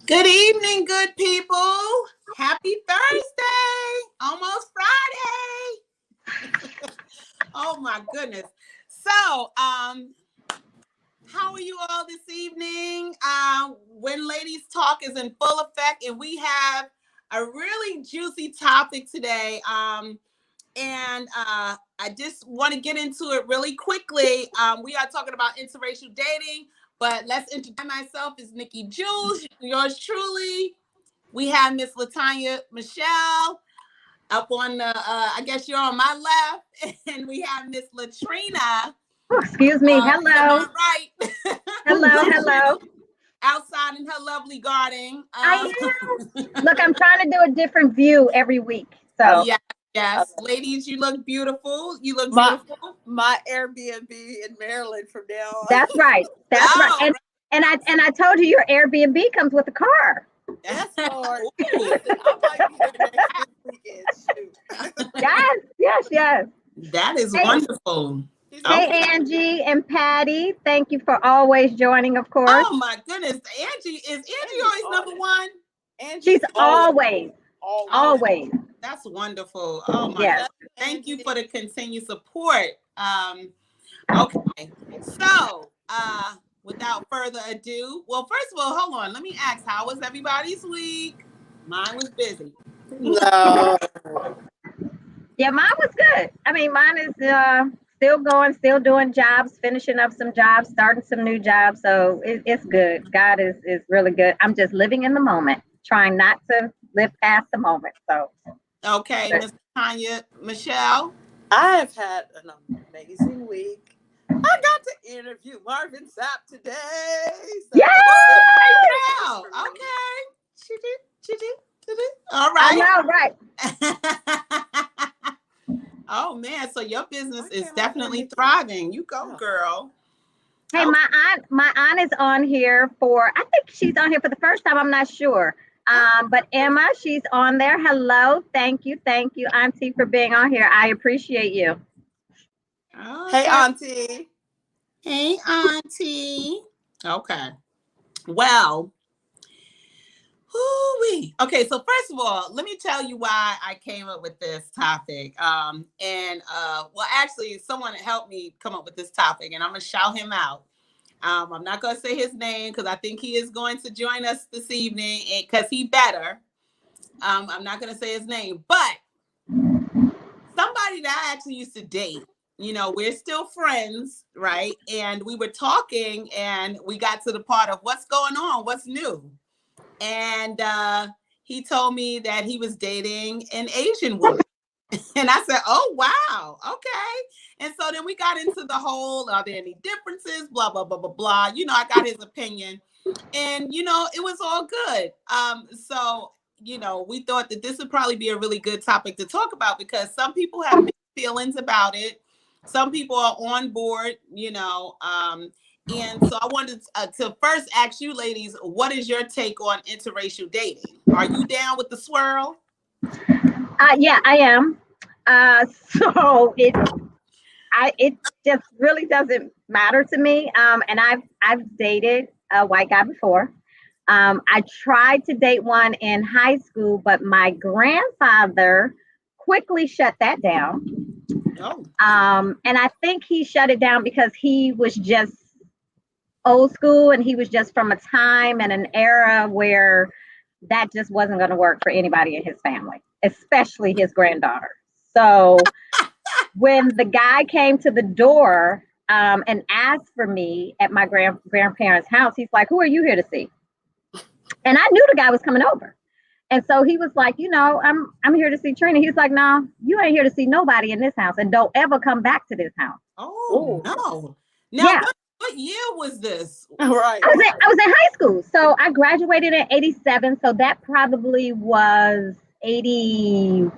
Good evening, good people. Happy Thursday. Almost Friday. Oh my goodness. So, how are you all this evening? When Ladies Talk is in full effect, and we have a really juicy topic today. I just want to get into it really quickly. We are talking about interracial dating, but let's introduce myself as Nikki Jules, yours truly. We have Miss LaTonya Michelle up on the, I guess you're on my left, and we have Miss LaTrina. Oh, excuse me. Hello. Right. Hello. Outside in her lovely garden. I am. Look, I'm trying to do a different view every week. So yes. Ladies, you look beautiful. You look beautiful. My Airbnb in Maryland from now on. That's right. That's right. And I told you your Airbnb comes with a car. That's hard. Listen, I might be there next weekend. Shoot. Yes. That is wonderful. Hey, Angie and Patty, thank you for always joining, of course. Oh my goodness. Angie always number one? She's always. That's wonderful. Oh my God. Thank you for the continued support. Okay. So, without further ado, well, first of all, hold on. Let me ask, how was everybody's week? Mine was busy. No. Yeah, mine was good. I mean, mine is still going, still doing jobs, finishing up some jobs, starting some new jobs. So it's good. God is really good. I'm just living in the moment, trying not to live past the moment. So okay, Miss Tanya Michelle. I have had an amazing week. I got to interview Marvin Sapp today. So yeah! Wow. Okay. All right. I know, right. Oh man, so your business is definitely thriving. You go, girl. Hey, my aunt is on here for, I think she's on here for the first time. I'm not sure. But Emma, she's on there. Hello. Thank you, Auntie, for being on here. I appreciate you. Okay. Hey, Auntie. Hey, Auntie. Okay. Well, okay, so first of all, let me tell you why I came up with this topic. Well, actually, someone helped me come up with this topic, and I'm gonna shout him out. I'm not gonna say his name because I think he is going to join us this evening, because he better. I'm not gonna say his name, but somebody that I actually used to date. You know, we're still friends, right? And we were talking, and we got to the part of what's going on, what's new. And he told me that he was dating an Asian woman. And I said, oh, wow. Okay. And so then we got into the whole, are there any differences? Blah, blah, blah, blah, blah. You know, I got his opinion. And, you know, it was all good. So, you know, we thought that this would probably be a really good topic to talk about because some people have mixed feelings about it. Some people are on board, you know. And so I wanted to first ask you ladies, what is your take on interracial dating? Are you down with the swirl? Yeah, I am. So it just really doesn't matter to me. And I've dated a white guy before. I tried to date one in high school, but my grandfather quickly shut that down. Oh. And I think he shut it down because he was just old school and he was just from a time and an era where that just wasn't going to work for anybody in his family, especially his granddaughter. So when the guy came to the door and asked for me at my grandparents' house, he's like, who are you here to see? And I knew the guy was coming over. And so he was like, you know, I'm here to see Trina. He was like, no, you ain't here to see nobody in this house and don't ever come back to this house. Oh, no. Now, yeah. What year was this? Right. I was in high school. So I graduated in 87. So that probably was 85.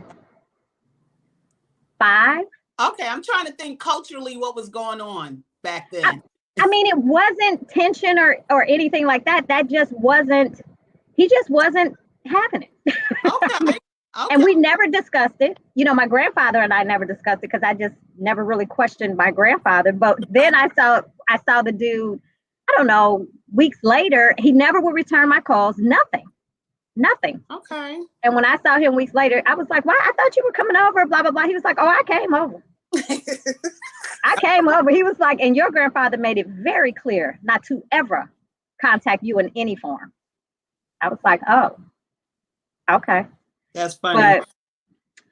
Okay. I'm trying to think culturally what was going on back then. I mean, it wasn't tension or anything like that. That just wasn't, he just wasn't having it. Okay. And we never discussed it. You know, my grandfather and I never discussed it because I just never really questioned my grandfather. But then I saw the dude I don't know, weeks later, he never would return my calls, nothing. Okay. And when I saw him weeks later, I was like, why? I thought you were coming over, blah, blah, blah. He was like, oh, I came over. I came over. He was like, and your grandfather made it very clear not to ever contact you in any form. I was like, oh, okay. That's funny. But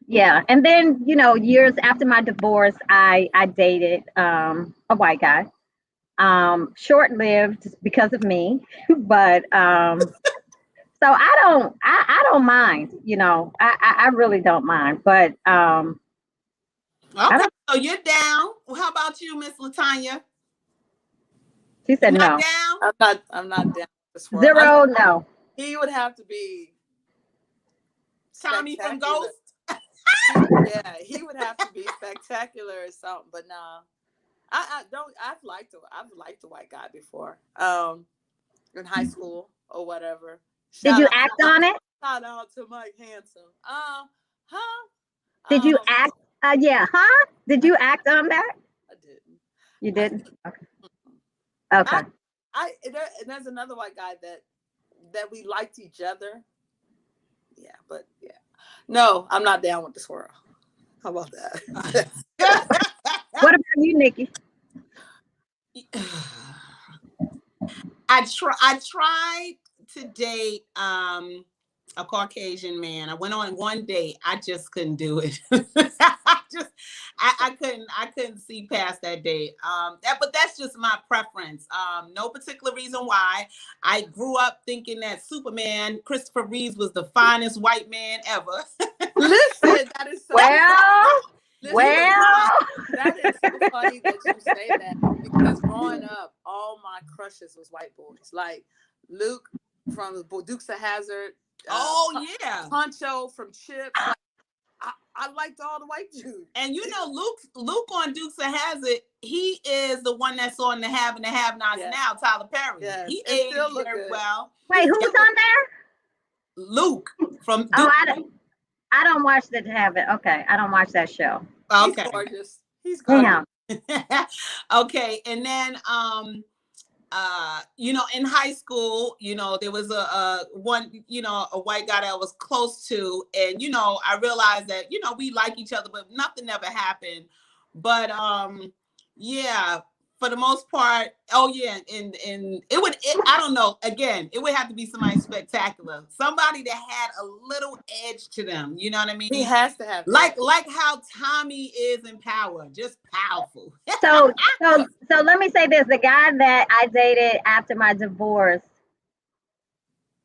yeah. And then, years after my divorce, I dated a white guy. Short-lived because of me, but so I don't mind, I really don't mind, but okay, so you're down. Well, how about you, Miss LaTonya? She said not no. Down? I'm not down this world. Zero, no. He would have to be Tommy from Ghost. Yeah, he would have to be spectacular or something. But nah, I've liked a white guy before. In high school or whatever. Did you act on it? Shout out to Mike Handsome. Did you act? Yeah, huh? Did you act on that? I didn't. You didn't? Okay. There's another white guy that we liked each other. Yeah, but yeah. No, I'm not down with this world. How about that? What about you, Nikki? I tried to date a Caucasian man. I went on one date. I just couldn't do it. I couldn't see past that date. But that's just my preference. No particular reason why. I grew up thinking that Superman, Christopher Reeves, was the finest white man ever. Listen, that is so Well, that is so funny that you say that, because growing up, all my crushes was white boys, like Luke from Dukes of Hazzard. Poncho from Chips. Like, I liked all the white dudes. And Luke on Dukes of Hazzard, he is the one that's on the Have and the Have-Nots now, Tyler Perry. Yes. He aged very well. Wait, who's on there? Luke from Dukes. Oh, I don't watch the Have It. Okay, I don't watch that show. Okay. He's gorgeous. He's gorgeous. Yeah. Okay, and then in high school, there was a white guy that I was close to, and I realized that we like each other, but nothing ever happened. But for the most part, and I don't know, again, it would have to be somebody spectacular, somebody that had a little edge to them, you know what I mean? He has to have like how Tommy is in Power, just powerful. So let me say this: the guy that I dated after my divorce,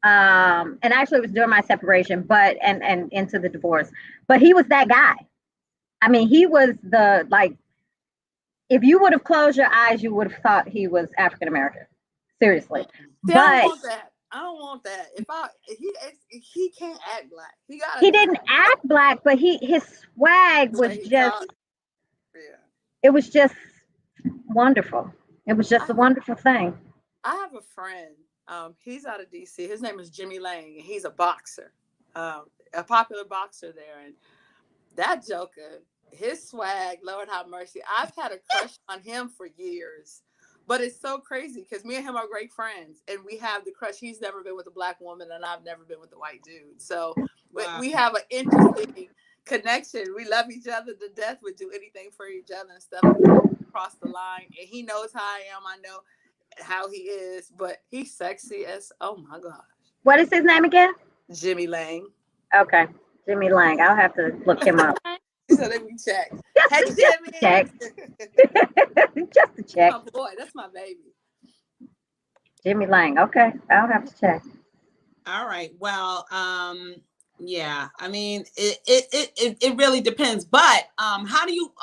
and actually it was during my separation, but and into the divorce, but he was that guy. I mean, he was if you would have closed your eyes, you would have thought he was African American. Seriously. See, I don't want that. He can't act black. He didn't act black, but his swag was just it was just wonderful. It was just a wonderful thing. I have a friend. He's out of DC. His name is Jimmy Lang, and he's a boxer, a popular boxer there. And that joker, his swag, Lord have mercy. I've had a crush on him for years, but it's so crazy because me and him are great friends, and we have the crush. He's never been with a black woman, and I've never been with a white dude. So we have an interesting connection. We love each other to death. We do anything for each other and stuff. Across the line, and he knows how I am. I know how he is, but he's sexy as oh my gosh. What is his name again? Jimmy Lang. Okay, Jimmy Lang. I'll have to look him up. So let me check. Hey, Jimmy. Check. Just to check. Oh boy, that's my baby. Jimmy Lang. Okay, I'll have to check. All right. Well, yeah. I mean, it really depends. But how do you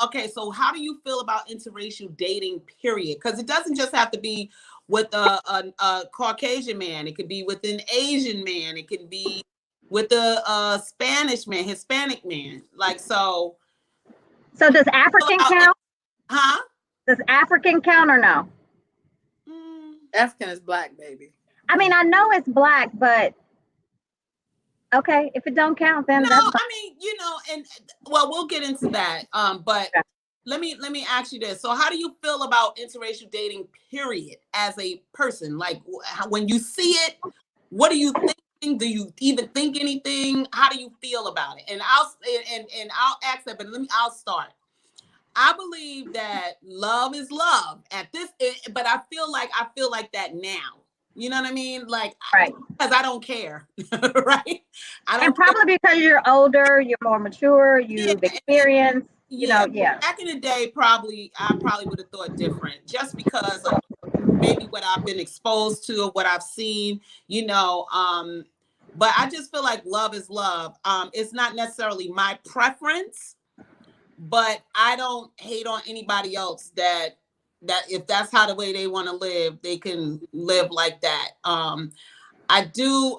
feel about interracial dating? Period. Because it doesn't just have to be with a Caucasian man. It could be with an Asian man. It could be with a Spanish man, Hispanic man. Like so. So does African count? Huh? Does African count or no? African is black, baby. I mean, I know it's black, but okay, if it don't count, then no. that's I mean, and well, we'll get into that. But let me ask you this. So how do you feel about interracial dating, period, as a person? Like when you see it, what do you think? Do you even think anything? How do you feel about it? And I'll ask that, but I'll start. I believe that love is love at this, but I feel like that now. You know what I mean? Like, Right. because I don't care, right? I don't. And probably because you're older, you're more mature, you've experienced, Yeah. yeah. Back in the day, I probably would have thought different, just because of maybe what I've been exposed to or what I've seen, but I just feel like love is love. It's not necessarily my preference, but I don't hate on anybody else that if that's how the way they want to live, they can live like that. I do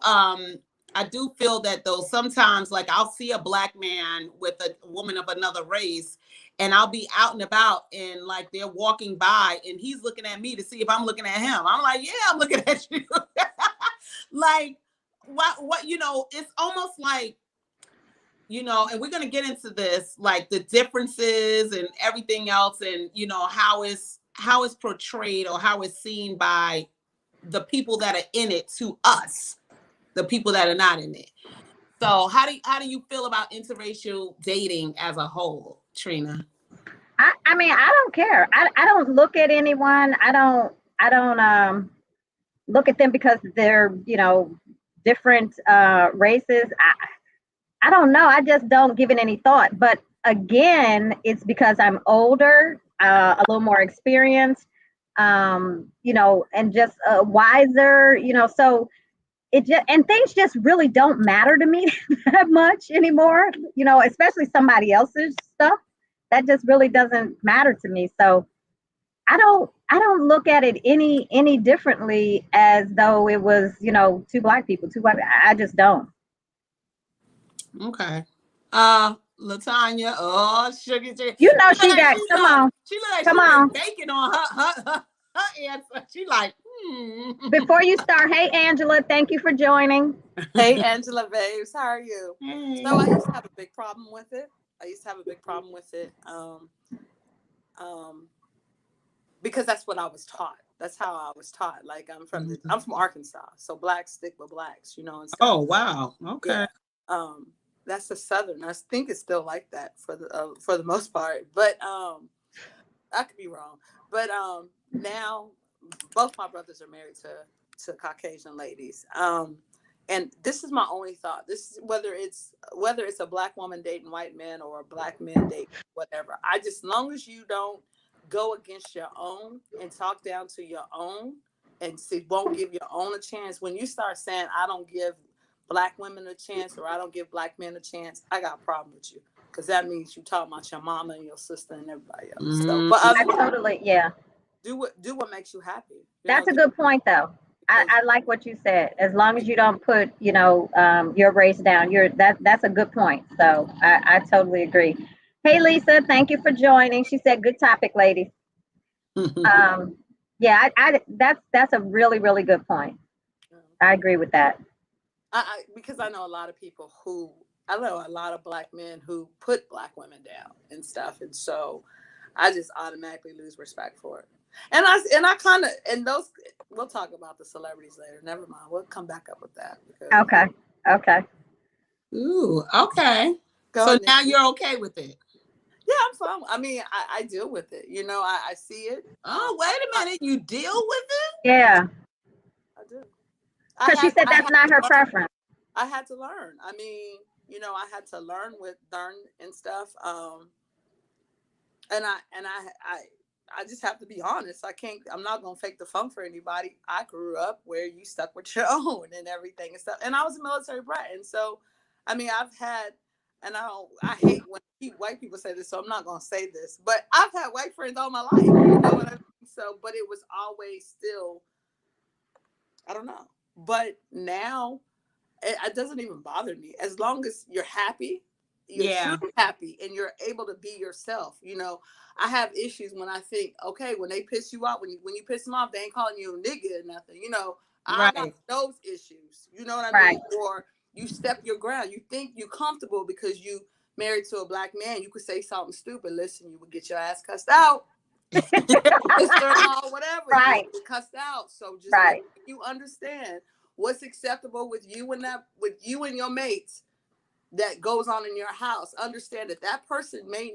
feel that though sometimes, like, I'll see a Black man with a woman of another race, and I'll be out and about, and like they're walking by and he's looking at me to see if I'm looking at him. I'm like, yeah, I'm looking at you. Like, what it's almost like, and we're going to get into this, like the differences and everything else, and how it's portrayed or how it's seen by the people that are in it to us, the people that are not in it. So how do you feel about interracial dating as a whole, Trina? I mean, I don't care. I don't look at anyone. I don't look at them because they're, different races. I don't know. I just don't give it any thought. But again, it's because I'm older, a little more experienced, and just wiser, so and things just really don't matter to me that much anymore, especially somebody else's stuff. That just really doesn't matter to me. So I don't look at it any differently as though it was, two Black people, two white. I just don't. Okay. LaTonya, oh, sugar. You know she got. Come on, She look like come she on. been baking on her answer. She like, Before you start, hey Angela, thank you for joining. Hey Angela, babes, how are you? Hey. So I used to have a big problem with it. Because that's what I was taught. That's how I was taught. Like I'm from Arkansas, so Blacks stick with Blacks, and stuff. Oh wow, okay. Yeah. That's the Southern. I think it's still like that for the most part, but I could be wrong. But now both my brothers are married to Caucasian ladies. And this is my only thought. This is whether it's a Black woman dating white men or a Black man dating whatever. As long as you don't go against your own and talk down to your own and won't give your own a chance. When you start saying I don't give Black women a chance or I don't give Black men a chance, I got a problem with you, because that means you talking about your mama and your sister and everybody else. Mm-hmm. So, but I totally, yeah. Do what makes you happy. That's a good point, though. I like what you said. As long as you don't put, your race down, that's a good point. So I totally agree. Hey, Lisa, thank you for joining. She said, "Good topic, ladies." Yeah, that's a really, really good point. I agree with that. Because I know a lot of people I know a lot of Black men who put Black women down and stuff, and so I just automatically lose respect for it. And I kind of, and those, we'll talk about the celebrities later. Never mind. We'll come back up with that. Okay. Ooh, okay. So now Nikki, you're okay with it? Yeah, I'm fine. I mean, I deal with it. I see it. Oh, wait a minute. You deal with it? Yeah. I do. Because she said that's not her preference. I had to learn. I mean, I had to learn and stuff. And I just have to be honest. I'm not going to fake the funk for anybody. I grew up where you stuck with your own and everything and stuff. And I was a military brat. And so, I mean, I've had, and I hate when white people say this, so I'm not going to say this, but I've had white friends all my life. You know what I mean? So, but it was always still, I don't know. But now it doesn't even bother me. As long as you're happy, you're truly happy, and you're able to be yourself. I have issues when I think, okay, when they piss you off, when you piss them off, they ain't calling you a nigga or nothing. I got those issues. You know what I mean? Or you step your ground. You think you're comfortable because you married to a black man, you could say something stupid. Listen, you would get your ass cussed out. Mr. Whatever, Right. you get cussed out. So just Right. make you understand what's acceptable with you and your mates that goes on in your house. Understand that person may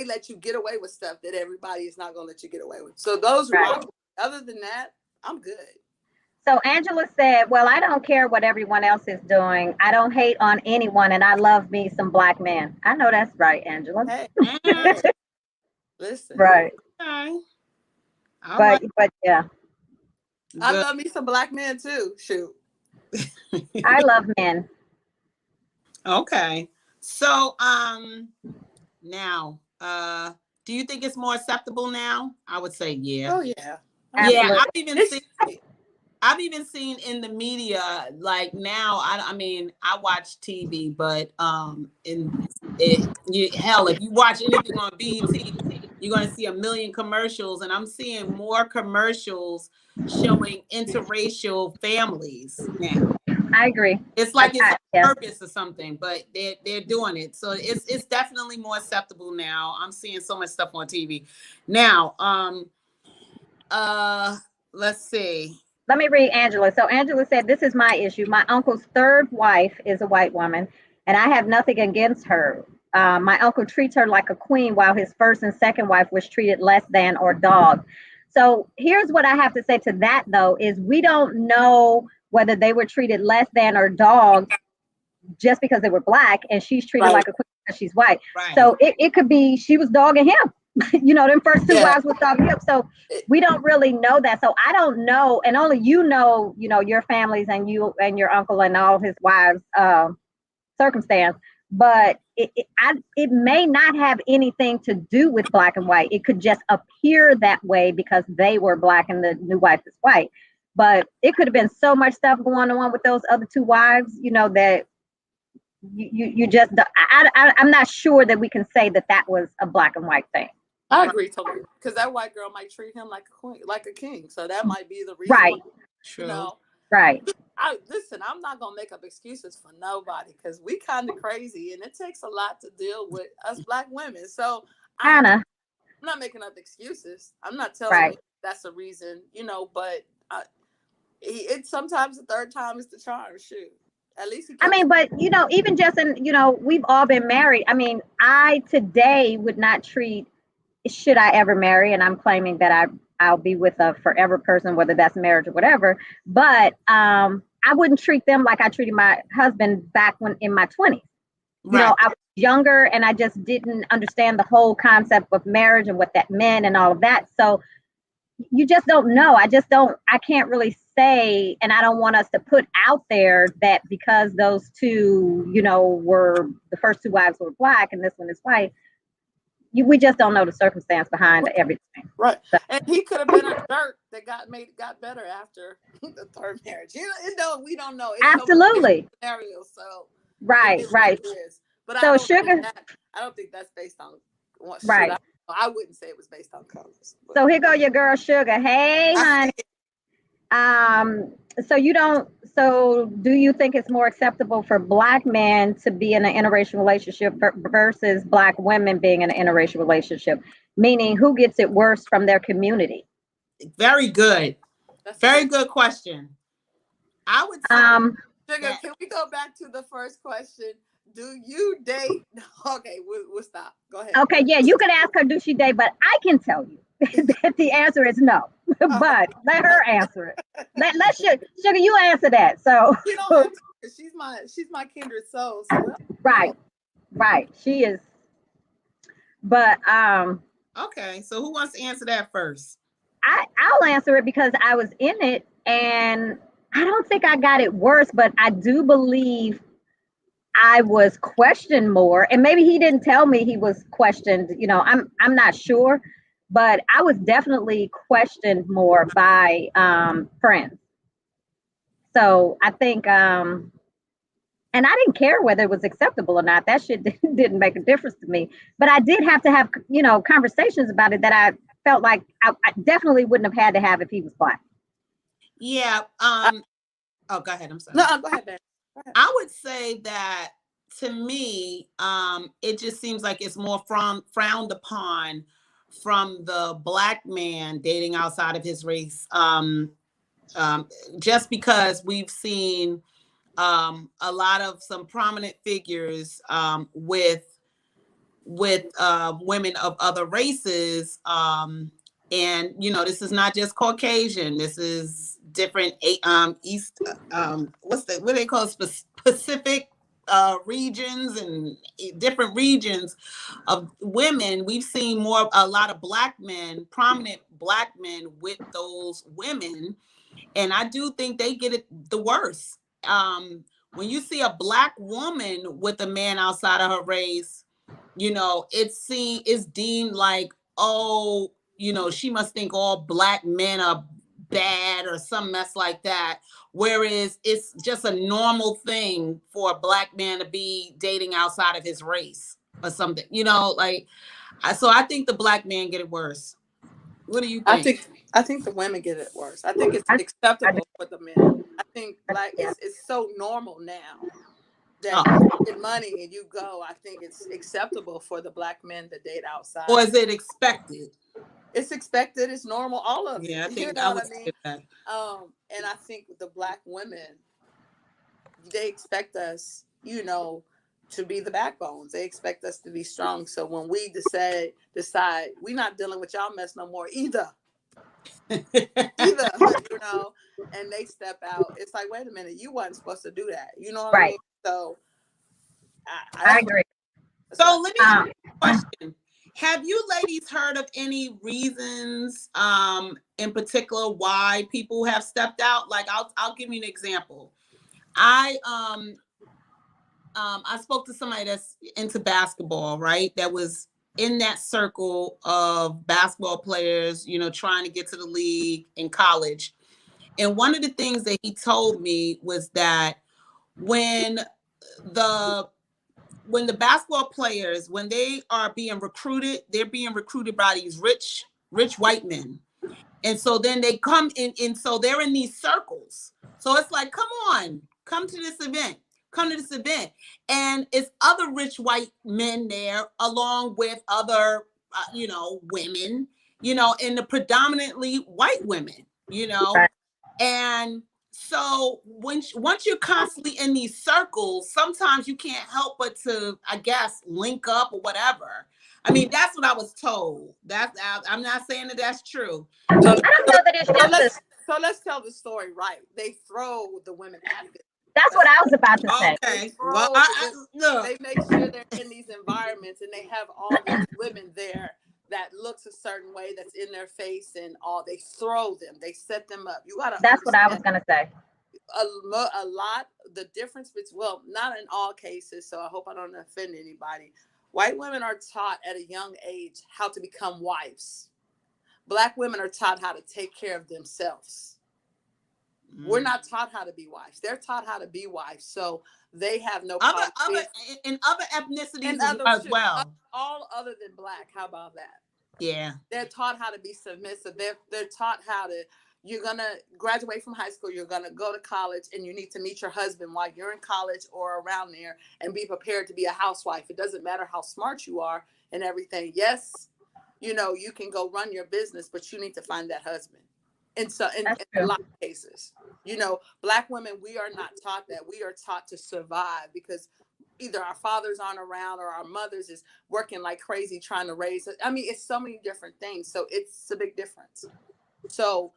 let you get away with stuff that everybody is not going to let you get away with. So those are Right. other than that, I'm good. So Angela said, well, I don't care what everyone else is doing. I don't hate on anyone, and I love me some black men. I know that's right, Angela. Hey, listen. Right. Okay. All But right. but yeah, I love me some black men too. Shoot. I love men. Okay. So now do you think it's more acceptable now? I would say yeah. Oh yeah. Yeah, Absolutely. I've even seen in the media, like now, I mean, I watch TV, but hell, if you watch anything on BET, you're going to see a million commercials, and I'm seeing more commercials showing interracial families now. I agree. It's like it's Yeah. on purpose or something, but they're doing it. So it's definitely more acceptable now. I'm seeing so much stuff on TV. Now, let's see. Let me read Angela. So Angela said, this is my issue. My uncle's third wife is a white woman, and I have nothing against her. My uncle treats her like a queen, while his first and second wife was treated less than or dog. So here's what I have to say to that, though, is we don't know whether they were treated less than or dogs just because they were black, and she's treated like a queen because she's white. Right. So it could be she was dogging him. Them first two wives was dogging him. So we don't really know that. So I don't know, and only your families and you and your uncle and all his wives circumstance. But it may not have anything to do with black and white. It could just appear that way because they were black and the new wife is white. But it could have been so much stuff going on with those other two wives, that you just, I'm not sure that we can say that was a black and white thing. I agree totally, because that white girl might treat him like a queen, like a king. So that might be the reason. Right. Why, right. Listen, I'm not gonna make up excuses for nobody because we kind of crazy, and it takes a lot to deal with us black women. So I'm not making up excuses. I'm not telling you that's a reason, but it's sometimes the third time is the charm. Shoot. At least but even just we've all been married. I mean, I today would not treat, should I ever marry, and I'm claiming that I'll be with a forever person, whether that's marriage or whatever, but I wouldn't treat them like I treated my husband back when in my 20s. I was younger and I just didn't understand the whole concept of marriage and what that meant and all of that. So you just don't know. I can't really say, and I don't want us to put out there that because those two, were the first two wives were black and this one is white. We just don't know the circumstance behind everything. Right. So. And he could have been a jerk that got better after the third marriage. We don't know. It's absolutely. Scenarios, so right. But so sugar. I don't think that's based on what. Right. I wouldn't say it was based on colors. But. So here go your girl Sugar. Hey, honey. So do you think it's more acceptable for black men to be in an interracial relationship versus black women being in an interracial relationship? Meaning, who gets it worse from their community? Very good. Very good question. I would say, Sugar, can we go back to the first question? Do you date? Okay, we'll stop. Go ahead. Okay, yeah, you can ask her, do she date? But I can tell you that the answer is no. But let her answer it. Let Sugar, you answer that. So you don't have to, she's my kindred soul. So right. She is. But okay, so who wants to answer that first? I'll answer it because I was in it, and I don't think I got it worse, but I do believe I was questioned more, and maybe he didn't tell me he was questioned. I'm not sure, but I was definitely questioned more by friends. So I think, and I didn't care whether it was acceptable or not. That shit didn't make a difference to me. But I did have to have, conversations about it that I felt like I definitely wouldn't have had to have if he was black. Yeah. Oh, go ahead. I'm sorry. No, go ahead, man. I would say that to me, it just seems like it's more frowned upon from the Black man dating outside of his race. Just because we've seen a lot of some prominent figures with women of other races, and this is not just Caucasian. This is different East, what do they call it? Pacific regions and different regions of women. We've seen a lot of Black men, prominent Black men with those women, and I do think they get it the worst. When you see a Black woman with a man outside of her race, it's deemed like, oh, she must think all Black men are bad or some mess like that. Whereas it's just a normal thing for a Black man to be dating outside of his race or something, so I think the Black man get it worse. What do you think? I think the women get it worse. I think it's acceptable for the men. I think it's so normal now that you get money and you go. I think it's acceptable for the Black men to date outside. Or is it expected? It's expected. It's normal. All of it. Yeah, I think I would say that. And I think the Black women, they expect us, to be the backbones. They expect us to be strong. So when we decide we're not dealing with y'all mess no more either. And they step out. It's like, wait a minute, you wasn't supposed to do that. You know what I mean? So I agree. So let me ask you a question. Have you ladies heard of any reasons in particular why people have stepped out? Like I'll give you an example. I spoke to somebody that's into basketball, right? That was in that circle of basketball players, trying to get to the league in college. And one of the things that he told me was that when the basketball players, when they are being recruited, they're being recruited by these rich white men. And so then they come in, and so they're in these circles. So it's like, come to this event. And it's other rich white men there along with other, women, and the predominantly white women, Right. And so once you're constantly in these circles, sometimes you can't help but to, I guess, link up or whatever. I mean, that's what I was told. I'm not saying that that's true. I don't know that it's just so let's tell the story right. They throw the women at it. That's what I was about to say. Okay. Well, they make sure they're in these environments and they have all these women there that looks a certain way, that's in their face and all. They throw them. They set them up. You gotta. That's what I was gonna say. A lot. The difference between, well, not in all cases. So I hope I don't offend anybody. White women are taught at a young age how to become wives. Black women are taught how to take care of themselves. We're not taught how to be wives. They're taught how to be wives. So they have no other ethnicities as well. All other than Black. How about that? Yeah. They're taught how to be submissive. They're taught how to, you're going to graduate from high school. You're going to go to college and you need to meet your husband while you're in college or around there and be prepared to be a housewife. It doesn't matter how smart you are and everything. Yes, you can go run your business, but you need to find that husband. And so in a lot of cases, Black women, we are not taught that. We are taught to survive because either our fathers aren't around or our mothers is working like crazy trying to raise us. I mean, it's so many different things. So it's a big difference. So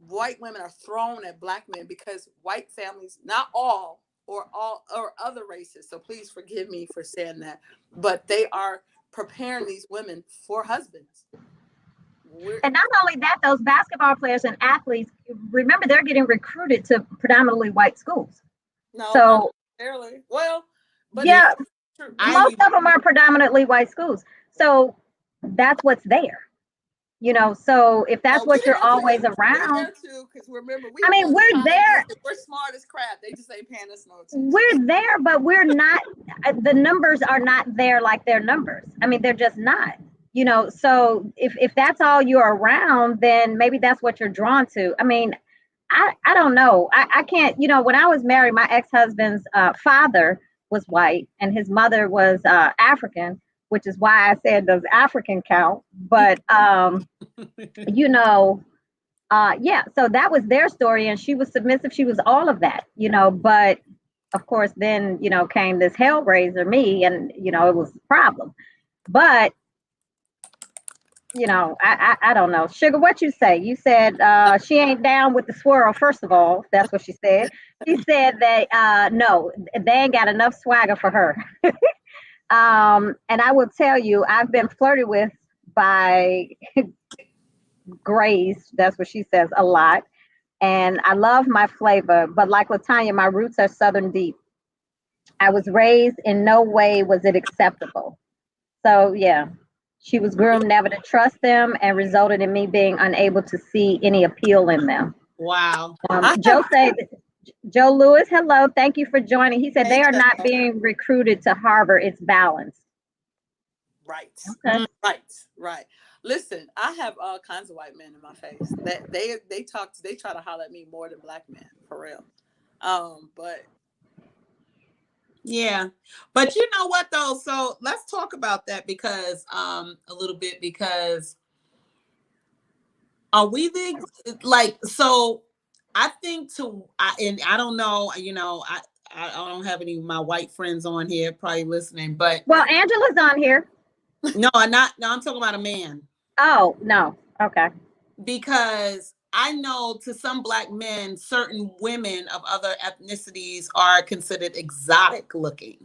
white women are thrown at Black men because white families, not all or other races. So please forgive me for saying that, but they are preparing these women for husbands. And not only that, those basketball players and athletes, remember, they're getting recruited to predominantly white schools. No, so not necessarily. Well, but yeah, most of them are predominantly white schools. So that's what's there. So if that's what you're always around. We're there too, because remember, we're there. We're smart as crap. They just ain't paying us no attention. We're there, but we're not. The numbers are not there like their numbers. I mean, they're just not. So if that's all you're around, then maybe that's what you're drawn to. I mean, I don't know. I can't, when I was married, my ex-husband's father was white and his mother was African, which is why I said, does African count? But you know, yeah, so that was their story, and she was submissive. She was all of that, you know. But of course, then came this hellraiser, me, and it was a problem. But I don't know. Sugar, what you say? You said she ain't down with the swirl. First of all, that's what she said. She said that no, they ain't got enough swagger for her. And I will tell you, I've been flirted with by Grace. That's what she says a lot. And I love my flavor, but like LaTonya, my roots are Southern deep. I was raised in no way was it acceptable. So yeah, she was groomed never to trust them and resulted in me being unable to see any appeal in them. Wow. Joe Lewis, hello. Thank you for joining. He said they are not being recruited to Harvard. It's balanced. Right. Okay. Right. Listen, I have all kinds of white men in my face. That they try to holler at me more than black men, for real. But yeah, but you know what though? So let's talk about that because a little bit, because are we so I think and I don't know, I don't have any of my white friends on here probably listening, but well, Angela's on here. No, I'm talking about a man. Oh, no. Okay. Because I know to some black men, certain women of other ethnicities are considered exotic looking.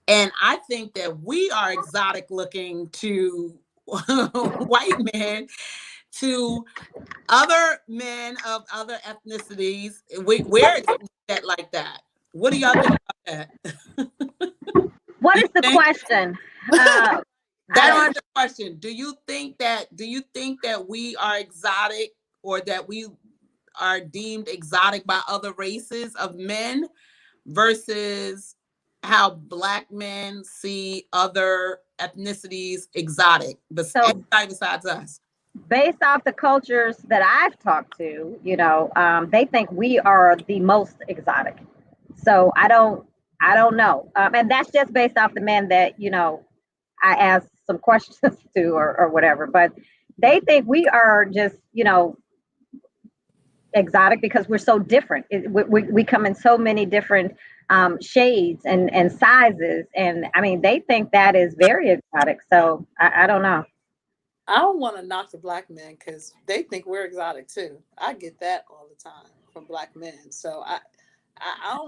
And I think that we are exotic looking to white men, to other men of other ethnicities. We're that like that. What do y'all think about that? What is the question? That is the question. Do you think that we are exotic, or that we are deemed exotic by other races of men, versus how black men see other ethnicities exotic, anybody besides us? Based off the cultures that I've talked to, they think we are the most exotic. So I don't know. And that's just based off the men that, I asked some questions to or whatever, but they think we are just, exotic because we're so different. We come in so many different shades and sizes. And I mean, they think that is very exotic. So I don't know. I don't want to knock the black men because they think we're exotic too. I get that all the time from black men. So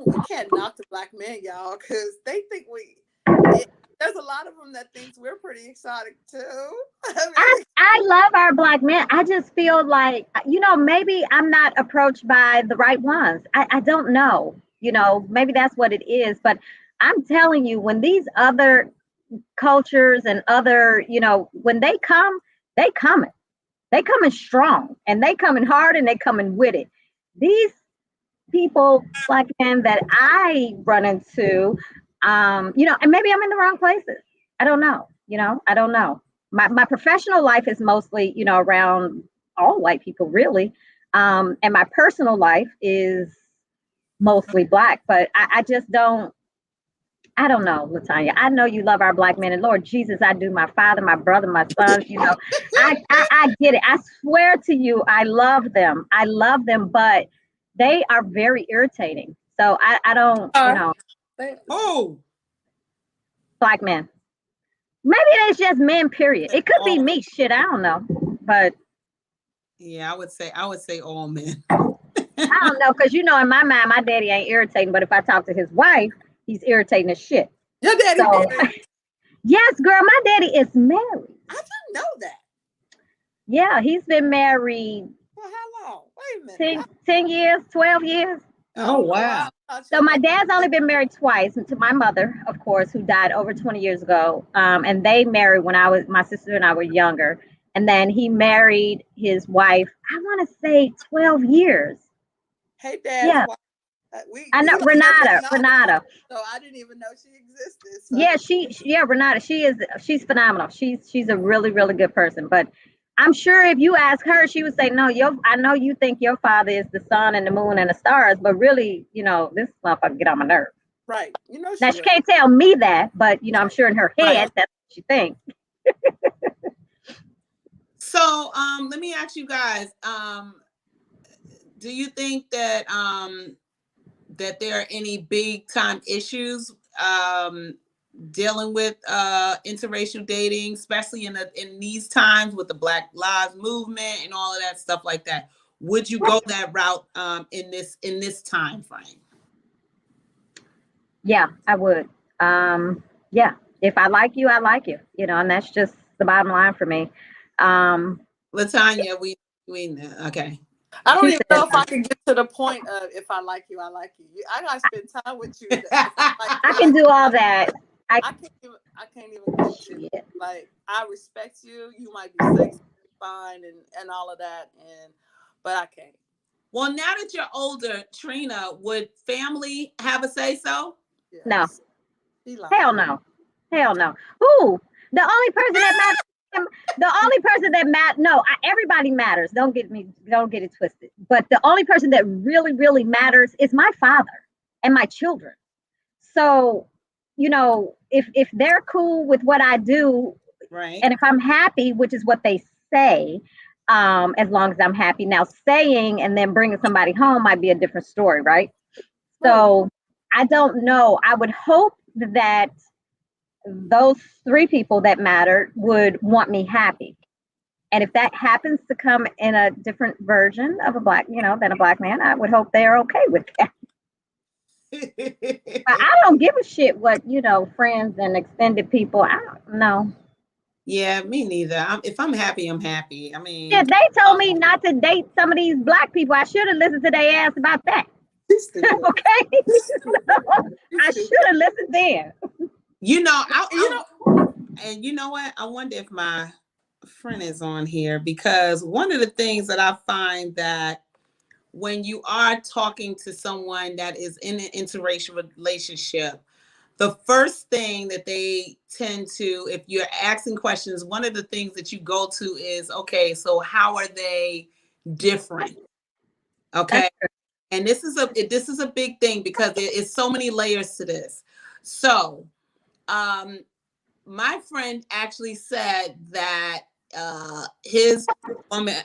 we can't knock the black men, y'all, because they think there's a lot of them that thinks we're pretty exotic too. I love our black men. I just feel like, maybe I'm not approached by the right ones. I don't know, maybe that's what it is. But I'm telling you, when these other cultures and other, when they coming. They coming strong, and they coming hard, and they coming with it. These people, black men that I run into, and maybe I'm in the wrong places. I don't know. I don't know. My professional life is mostly, around all white people, really. And my personal life is mostly black, but I just don't. I don't know, LaTonya. I know you love our black men, and Lord Jesus, I do. My father, my brother, my sons. I get it. I swear to you, I love them. I love them, but they are very irritating. So I don't, Oh, black men. Maybe it's just men. Period. It could be me. Shit, I don't know, but yeah, I would say all men. I don't know, because in my mind, my daddy ain't irritating, but if I talk to his wife, he's irritating as shit. Your daddy married? Yes, girl, my daddy is married. I didn't know that. Yeah, he's been married. For how long? Wait a minute. 10 years, 12 years. Oh, wow. So my dad's only been married twice, to my mother, of course, who died over 20 years ago. And they married when my sister and I were younger. And then he married his wife, I want to say 12 years. Hey, Dad. Yeah. I know Renata. So I didn't even know she existed. So. Yeah, Renata. She's phenomenal. She's a really, really good person. But I'm sure if you ask her, she would say, no, I know you think your father is the sun and the moon and the stars, but really, this motherfucker get on my nerves. Right. You know Now she she will. can't tell me that, but you know, I'm sure in her head Right. that's what she thinks. So let me ask you guys, do you think that that there are any big time issues dealing with interracial dating, especially in these times with the Black Lives Movement and all of that stuff like that? Would you go that route in this time frame? Yeah, I would. Yeah, if I like you, I like you. You know, and that's just the bottom line for me. LaTonya, we know. Okay. I don't She even said, know if I can get to the point of if I like you, I like you. I gotta spend time with you. If I like you, I can do all that. I I can't even get to shit. like I respect you. You might be sexy, fine, and all of that, but I can't. Well, now that you're older, Trina, would family have a say so? No, Yes. He lying. hell no, hell no. Who? The only person that matters. The only person that matters. No, everybody matters. Don't get it twisted. But the only person that really, really matters is my father and my children. So, you know, if they're cool with what I do, Right. and if I'm happy, which is what they say, as long as I'm happy. Now, staying and then bringing somebody home might be a different story, right? So I don't know. I would hope that those three people that mattered would want me happy. And if that happens to come in a different version of a black, you know, than a black man, I would hope they're okay with that. But I don't give a shit what, you know, friends and extended people. I don't know. Yeah, me neither. If I'm happy, I'm happy. I mean, If they told me not to date some of these black people, I should have listened to their ass about that. Okay? I should have listened then. you know, and you know what? I wonder if my friend is on here, because one of the things that I find that when you are talking to someone that is in an interracial relationship, the first thing that they tend to, if you're asking questions, one of the things that you go to is, okay, so how are they different? Okay. And this is a big thing because there is so many layers to this. So my friend actually said that his woman,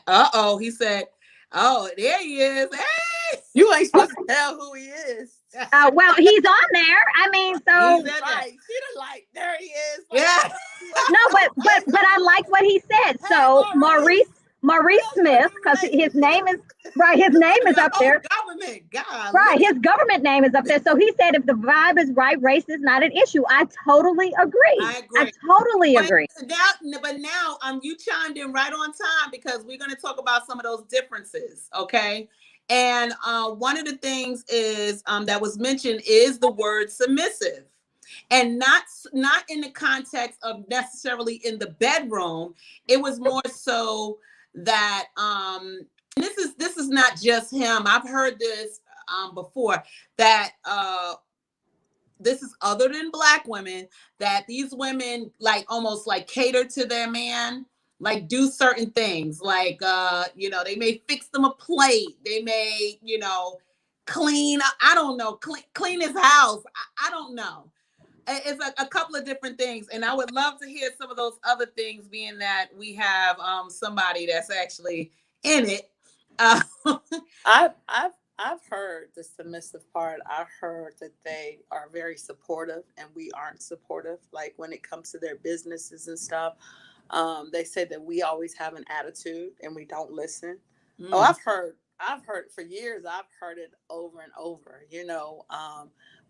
he said, oh, there he is. Hey! You ain't supposed to tell who he is. Well, he's on there. I mean, so Right. She done like, there he is. Like, yeah. No, but I like what he said. So Maurice Smith, because his name is right. His name is up there. Government, God. Right, his government name is up there. So he said, if the vibe is right, race is not an issue. I totally agree. I totally agree. But now you chimed in right on time, because we're going to talk about some of those differences. Okay. And one of the things is that was mentioned is the word submissive, and not in the context of necessarily in the bedroom. It was more so that this is not just him. I've heard this before, that this is other than black women, that these women like almost like cater to their man, like do certain things, like you know, they may fix them a plate, they may, you know, clean, I don't know, clean his house, I don't know. It's a couple of different things, and I would love to hear some of those other things, being that we have somebody that's actually in it. I've heard the submissive part. I've heard that they are very supportive and we aren't supportive. Like when it comes to their businesses and stuff, they say that we always have an attitude and we don't listen. Oh, I've heard for years. I've heard it over and over. You know,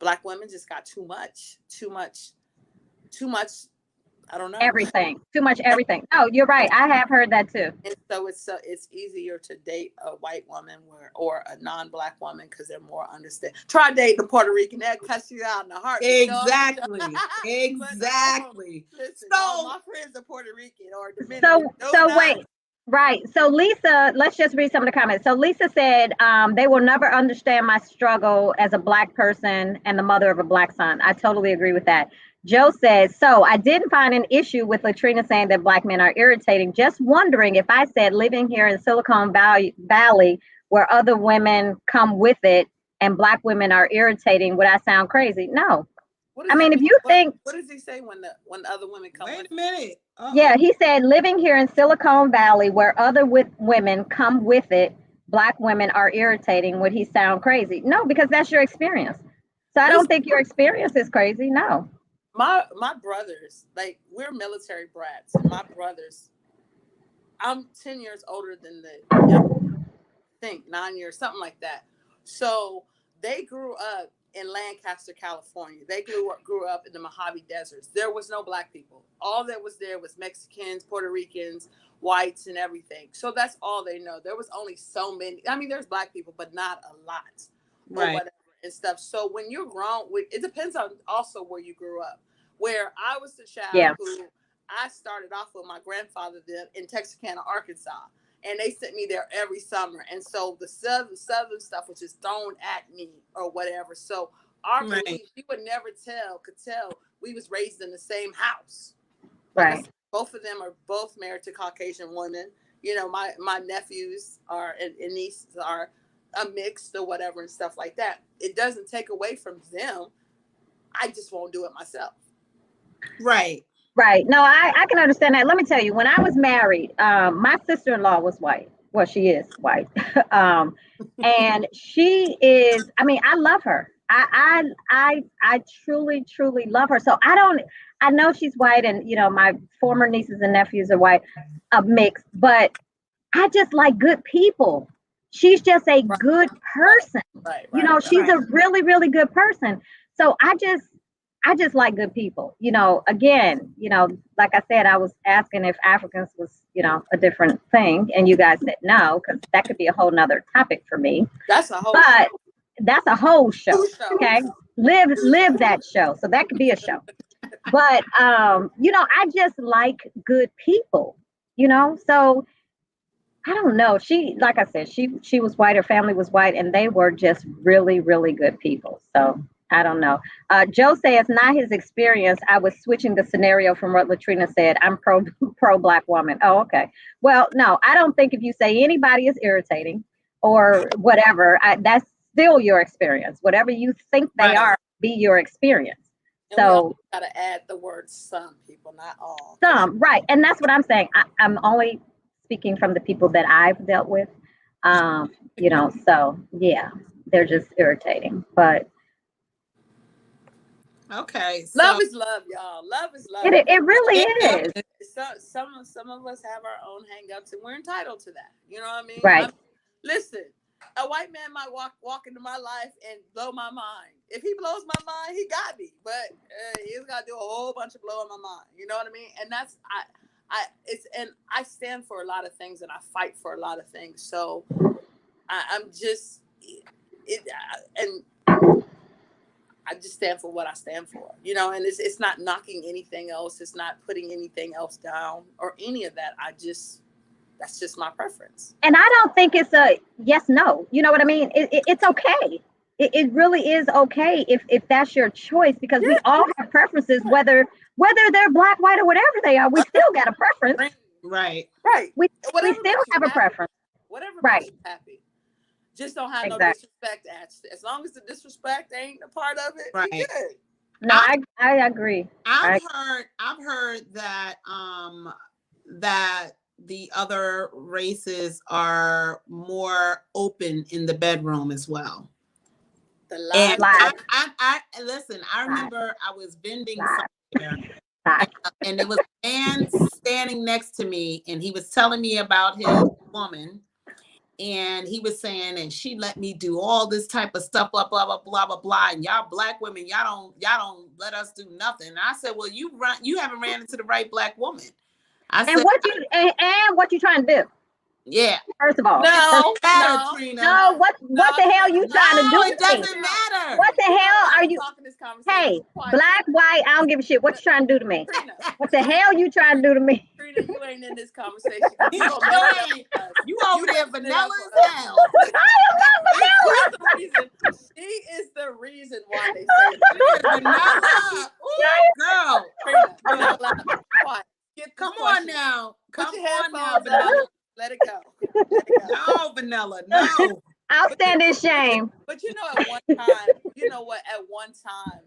black women just got too much. I don't know. Everything. Too much everything. Oh, you're right. I have heard that too. And so it's easier to date a white woman or a non-black woman because they're more understand. Try dating a Puerto Rican, that cuss you out in the heart. Exactly. Exactly. Listen, all my friends are Puerto Rican or Dominican. So wait. Right. So Lisa, let's just read some of the comments. So Lisa said, they will never understand my struggle as a black person and the mother of a black son. I totally agree with that. Joe says, so I didn't find an issue with LaTrina saying that black men are irritating. Just wondering if I said living here in Silicon Valley where other women come with it, and Black women are irritating, would I sound crazy? No. I mean, if mean? you think, what does he say when the other women come? Wait a minute. Yeah, he said living here in Silicon Valley where other women come with it, Black women are irritating, would he sound crazy? No, because that's your experience. So I don't think your experience is crazy. No. My brothers, like, we're military brats, and my brothers, I'm 10 years older than I think 9 years, something like that. So they grew up in Lancaster, California. They grew up in the Mojave Deserts. There was no Black people. All that was there was Mexicans, Puerto Ricans, whites, and everything. So that's all they know. There was only so many. I mean, there's Black people, but not a lot, or whatever and stuff. So when you're grown, it depends on also where you grew up. Where I was the child who I started off with my grandfather then in Texarkana, Arkansas. And they sent me there every summer. And so the southern stuff was just thrown at me or whatever. So our belief, you would never could tell we was raised in the same house. Right. Both of them are both married to Caucasian women. You know, my nephews are and nieces are a mixed or whatever and stuff like that. It doesn't take away from them. I just won't do it myself. Right. Right. No, I can understand that. Let me tell you, when I was married, my sister-in-law was white. Well, she is white. And she is, I mean, I love her. I truly, truly love her. So I know she's white, and you know, my former nieces and nephews are white, a mix, but I just like good people. She's just a good person. You know, she's a really, really good person. So I just like good people. You know, again, you know, like I said, I was asking if Africans was, you know, a different thing, and you guys said no, because that could be a whole nother topic for me. That's a whole that's a whole show. Okay. Live that show. So that could be a show. But you know, I just like good people, you know. So I don't know. She, like I said, she was white, her family was white, and they were just really, really good people. So I don't know. Joe says not his experience. I was switching the scenario from what LaTrina said. I'm pro Black woman. Oh, okay. Well, no, I don't think if you say anybody is irritating or whatever, that's still your experience. Whatever you think they are, be your experience. And so got to add the word some people, not all. Some, right. And that's what I'm saying. I'm only speaking from the people that I've dealt with. You know, so yeah, they're just irritating. But okay, so, love is love, y'all. Love is love. It really is. So, some of us have our own hang-ups, and we're entitled to that. You know what I mean? Right. Listen, a white man might walk into my life and blow my mind. If he blows my mind, he got me. But he's got to do a whole bunch of blowing my mind. You know what I mean? And that's I stand for a lot of things, and I fight for a lot of things. So I'm just and I just stand for what I stand for, you know, and it's not knocking anything else. It's not putting anything else down or any of that. That's just my preference. And I don't think it's a yes, no. You know what I mean? It's okay. It really is okay if that's your choice, because we all have preferences, whether they're Black, white, or whatever they are. We still got a preference. Right. We still have a preference. Whatever makes you happy. Just don't have no disrespect. As long as the disrespect ain't a part of it, right? You're good. No, I agree. I've heard that that the other races are more open in the bedroom as well. And I listen. I remember I was vending somewhere, and there was a man standing next to me, and he was telling me about his woman. And he was saying, and she let me do all this type of stuff, blah, blah, blah, blah, blah, blah. And y'all Black women, y'all don't let us do nothing. And I said, well, you haven't ran into the right Black woman. What you trying to do? Yeah. First of all, no, what the hell you trying to do? It doesn't matter. What the hell are you? Hey, Black, white, I don't give a shit. What you trying to do to me? What the hell you trying to do to me? Trina, you ain't in this conversation. You over there vanilla as hell. She is the reason why they say vanilla. Ooh, girl. Come on now. Come on now, vanilla. Let it go. No, vanilla. No. I'll stand in shame. But you know, at one at one time,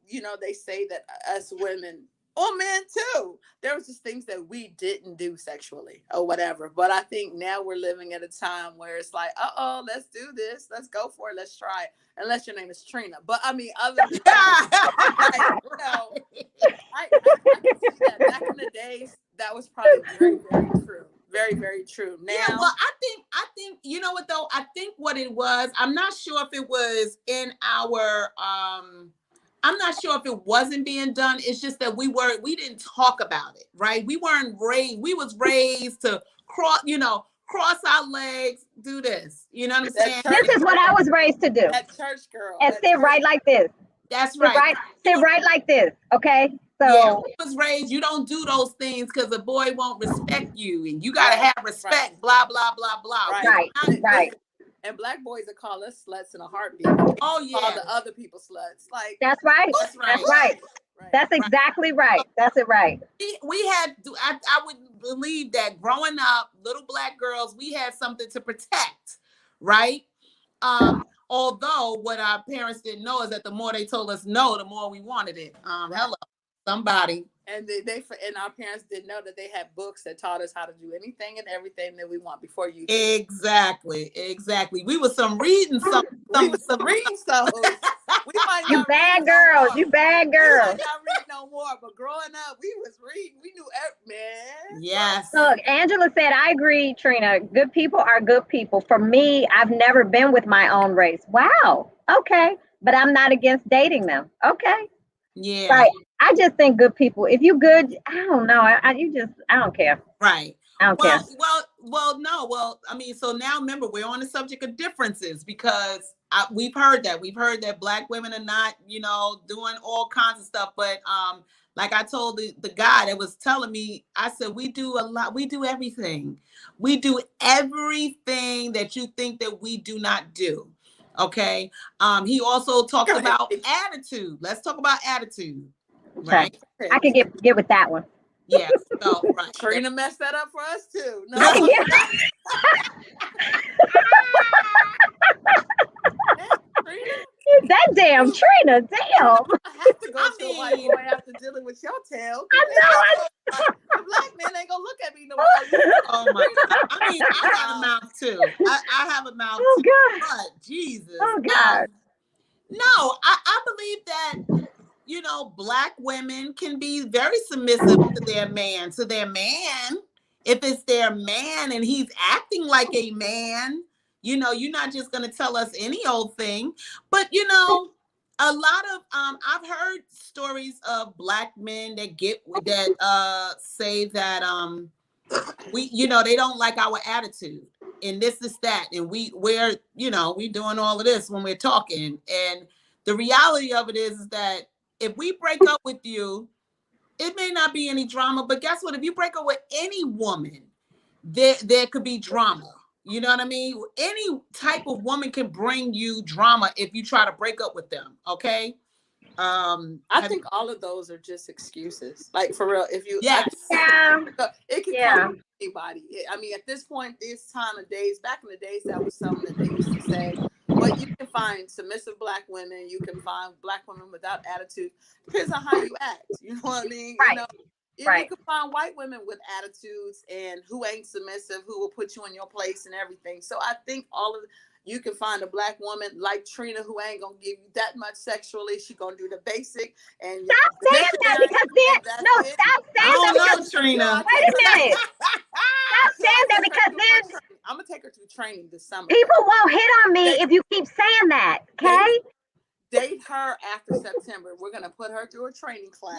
you know, they say that us women, or men too, there was just things that we didn't do sexually or whatever. But I think now we're living at a time where it's like, let's do this, let's go for it, let's try it. Unless your name is Trina. But I mean, other than that, like, you know, I can see that back in the days, that was probably very, very true. Very, very true. Now, yeah, well, I think, you know what though? I think what it was, I'm not sure if it was in our, I'm not sure if it wasn't being done. It's just that we didn't talk about it, right? We was raised to cross our legs, do this. You know what I'm saying? This is what I was raised to do. That church girl. And sit right like this. That's right. Sit right like this. Okay. So yeah, we was raised, you don't do those things because a boy won't respect you, and you gotta have respect, blah, blah, blah, blah. Right. And black boys that call us sluts in a heartbeat. Oh yeah. Call the other people sluts. Like that's right. That's exactly right. That's it, right. We had, I would believe that growing up, little black girls, we had something to protect, right? Although what our parents didn't know is that the more they told us no, the more we wanted it. Hello, somebody. And and our parents didn't know that they had books that taught us how to do anything and everything that we want before you. Exactly. We were some reading some reading stuff. You bad girls. You bad girls. We might not read no more, but growing up, we was reading. We knew man. Yes. Look, Angela said, I agree, Trina. Good people are good people. For me, I've never been with my own race. Wow. Okay. But I'm not against dating them. Okay. Yeah. Right. I just think good people. If you good, I don't know. I don't care. Right. I don't care. Well, I mean, so now remember, we're on the subject of differences because we've heard that black women are not, doing all kinds of stuff. But like I told the guy that was telling me, I said, we do a lot. We do everything. We do everything that you think that we do not do. Okay. He also talked about attitude. Let's talk about attitude. Right. Okay. I can get with that one. Yeah. So right. Trina messed that up for us too. No. That damn Trina, damn. I have to go to a white boy after dealing with your tail. I know. The black man ain't gonna look at me no more. Oh my God. I mean, I got a mouth too. I have a mouth too. God. But Jesus. Oh God. No, I believe that, black women can be very submissive to their man. If it's their man and he's acting like a man, you're not just going to tell us any old thing. But, a lot of, I've heard stories of black men that say that, they don't like our attitude and this is that. And we're doing all of this when we're talking. And the reality of it is that if we break up with you, it may not be any drama, but guess what? If you break up with any woman, there could be drama. You know what I mean? Any type of woman can bring you drama if you try to break up with them. Okay. I think all of those are just excuses. Like for real, if you yes. It can come from anybody. I mean, at this point, this time of days, back in the days, that was something that they used to say. But you can find submissive black women. You can find black women without attitude. Depends on how you act. You know what I mean? Right. You can find white women with attitudes and who ain't submissive, who will put you in your place and everything. So I think you can find a black woman like Trina who ain't gonna give you that much sexually. She gonna do the basic and stop saying that because stop saying that because Trina. Wait a minute. Stop saying that because then I'm gonna take her to training this summer. People won't hit on me if you keep saying that. Okay. Date her after September. We're gonna put her through a training class.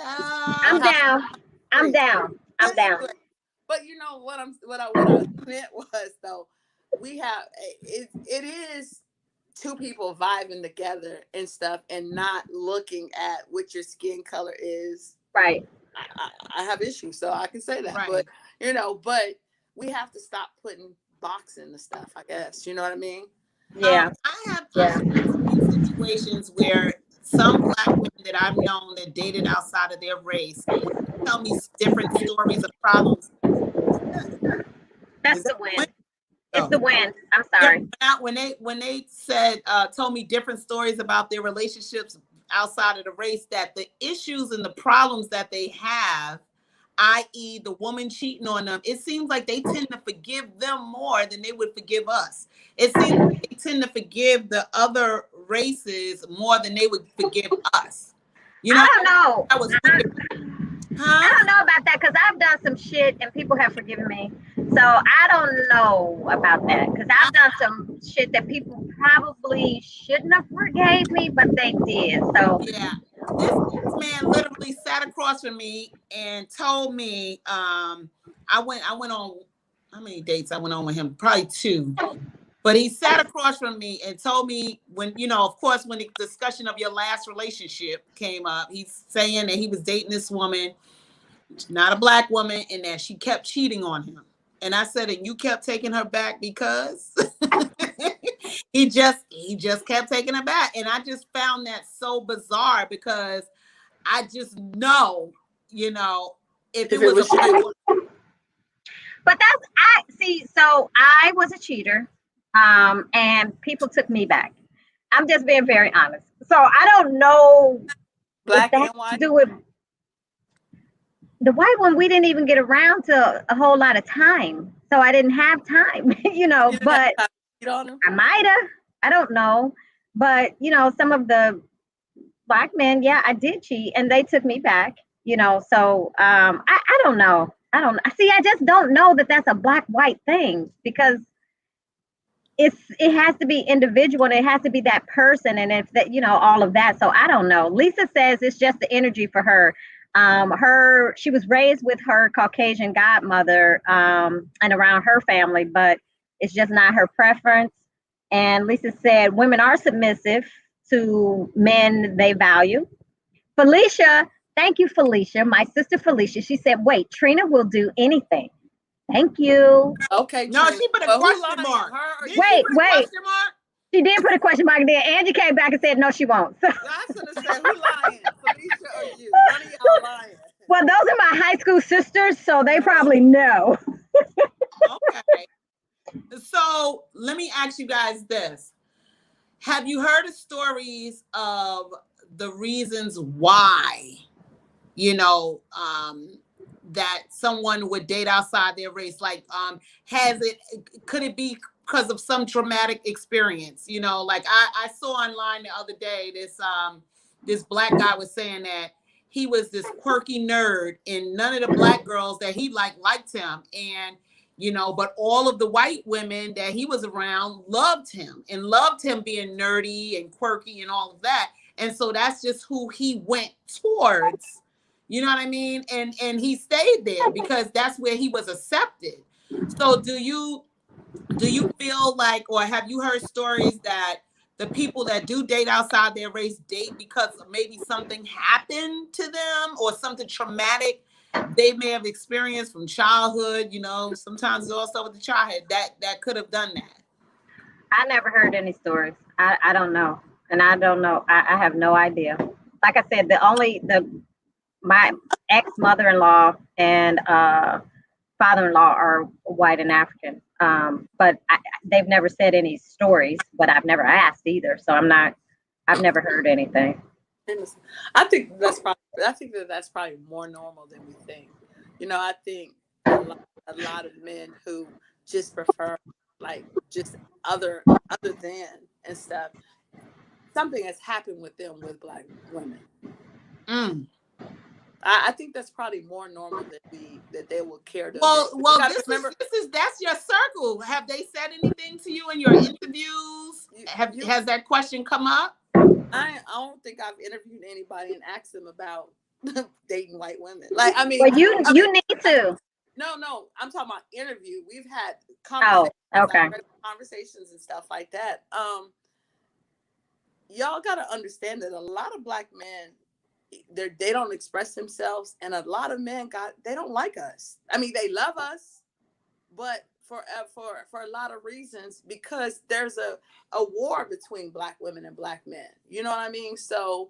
I'm down. But you know what I meant was though, we have it is two people vibing together and stuff and not looking at what your skin color is. Right. I have issues, so I can say that. Right. But we have to stop putting boxing the stuff, I guess. You know what I mean? Yeah. I have situations where some black women that I've known that dated outside of their race tell me different stories of problems. That's the win. It's the wind. I'm sorry. When they said told me different stories about their relationships outside of the race, that the issues and the problems that they have, i.e. the woman cheating on them, it seems like they tend to forgive them more than they would forgive us. It seems like they tend to forgive the other races more than they would forgive us. You know, I don't know. that was weird. I don't know about that because I've done some shit and people have forgiven me. So I don't know about that because I've done some shit that people probably shouldn't have forgave me, but they did. So yeah, this man literally sat across from me and told me, I went on, how many dates I went on with him? Probably 2. But he sat across from me and told me when, of course, when the discussion of your last relationship came up, he's saying that he was dating this woman, not a black woman, and that she kept cheating on him. And I said, and you kept taking her back because he just kept taking her back. And I just found that so bizarre because I just know, if it was a white woman. But so I was a cheater, and people took me back. I'm just being very honest. So I don't know black and white. To do with the white one. We didn't even get around to a whole lot of time, so I didn't have time, but I might have. I don't know, but some of the black men, yeah, I did cheat, and they took me back. So I don't know. I don't see. I just don't know that that's a black-white thing because it has to be individual and it has to be that person and if that all of that. So I don't know. Lisa says it's just the energy for her. She was raised with her Caucasian godmother and around her family, but it's just not her preference. And Lisa said women are submissive to men they value. Felicia. Thank you, Felicia. My sister Felicia. She said, wait, Trina will do anything. Thank you. Okay. No, Trina. she put a question mark. Wait. She did put a question mark there. Angie came back and said, no, she won't. I was going to say, who lying? Felicia or you? One of y'all lying. Well, those are my high school sisters, so they probably know. Okay. So let me ask you guys this. Have you heard of stories of the reasons why that someone would date outside their race? Like, could it be because of some traumatic experience? Like I saw online the other day, this black guy was saying that he was this quirky nerd and none of the black girls that he liked him. And, but all of the white women that he was around loved him being nerdy and quirky and all of that. And so that's just who he went towards. You know what I mean? And he stayed there because that's where he was accepted. So do you feel like, or have you heard stories that the people that do date outside their race date because maybe something happened to them or something traumatic they may have experienced from childhood? Sometimes it's also with the childhood that could have done that. I never heard any stories. I don't know. And I don't know. I have no idea. Like I said, my ex-mother-in-law and father-in-law are white and African. But they've never said any stories, but I've never asked either. So I've never heard anything. I think that's probably more normal than we think. I think a lot of men who just prefer just other than and stuff. Something has happened with them with black women. I think that's probably more normal that they will care to. Well, that's your circle. Have they said anything to you in your interviews? Has that question come up? I don't think I've interviewed anybody and asked them about dating white women. Well, you need to. No, I'm talking about interview. We've had conversations and stuff like that. Y'all got to understand that a lot of black men, they don't express themselves, and a lot of men they don't like us. I mean, they love us, but for a lot of reasons, because there's a war between black women and black men. You know what I mean? So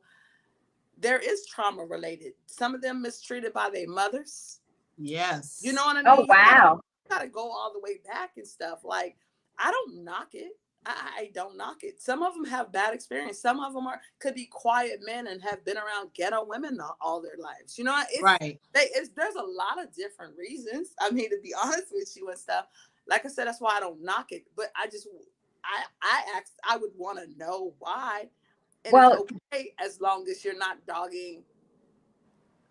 there is trauma related. Some of them mistreated by their mothers. Yes. You know what I mean? Oh, wow. You gotta go all the way back and stuff. Like, I don't knock it. I don't knock it. Some of them have bad experience. Some of them could be quiet men and have been around ghetto women all their lives. You know, right. There's a lot of different reasons. I mean, to be honest with you and stuff. Like I said, that's why I don't knock it. But I would want to know why. And it's okay as long as you're not dogging